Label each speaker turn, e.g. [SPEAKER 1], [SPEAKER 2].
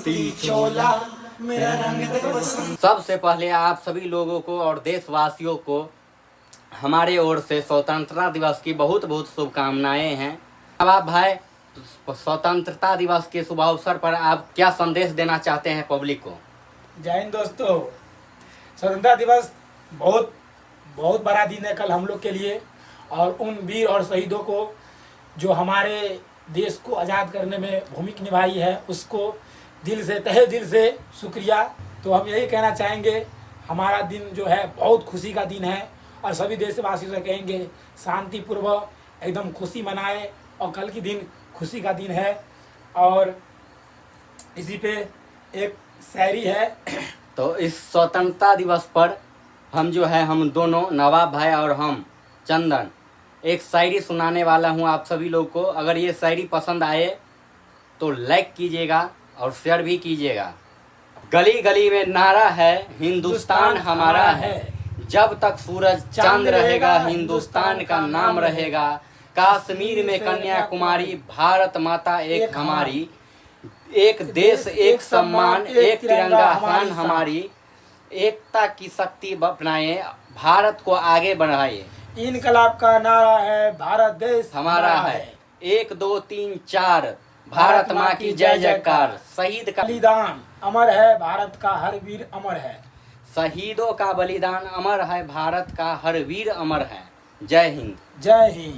[SPEAKER 1] सूती चोला मेरा रंग दे बसंत।
[SPEAKER 2] सबसे पहले आप सभी लोगों को और देशवासियों को हमारे ओर से स्वतंत्रता दिवस की बहुत बहुत शुभकामनाएं हैं। अब आप भाई स्वतंत्रता दिवस के शुभ अवसर पर आप क्या संदेश देना चाहते हैं पब्लिक को?
[SPEAKER 3] जय हिंद दोस्तों। स्वतंत्रता दिवस बहुत बहुत बड़ा दिन है कल हम लोग के लिए, और उन वीर और शहीदों को जो हमारे देश को आज़ाद करने में भूमिका निभाई है उसको दिल से तहे दिल से शुक्रिया। तो हम यही कहना चाहेंगे, हमारा दिन जो है बहुत खुशी का दिन है और सभी देशवासियों से कहेंगे शांतिपूर्वक एकदम खुशी मनाए, और कल की दिन खुशी का दिन है। और इसी पे एक शायरी है।
[SPEAKER 2] तो इस स्वतंत्रता दिवस पर हम दोनों नवाब भाई और हम चंदन एक शायरी सुनाने वाला हूँ आप सभी लोग को। अगर ये शायरी पसंद आए तो लाइक कीजिएगा और शेयर भी कीजिएगा। गली गली में नारा है हिंदुस्तान हमारा है, जब तक सूरज चांद रहेगा हिंदुस्तान का नाम रहेगा। कश्मीर में कन्याकुमारी भारत माता एक हमारी, एक देश एक सम्मान एक तिरंगा हान हमारी। एकता की शक्ति अपनाए भारत को आगे बढ़ाए।
[SPEAKER 3] इनकलाब का नारा है भारत देश
[SPEAKER 2] हमारा है। 1 2 3 4 भारत माँ की जय जयकार। शहीद का
[SPEAKER 3] बलिदान अमर है, भारत का हर वीर अमर है।
[SPEAKER 2] शहीदों का बलिदान अमर है, भारत का हर वीर अमर है। जय हिंद।
[SPEAKER 3] जय हिंद।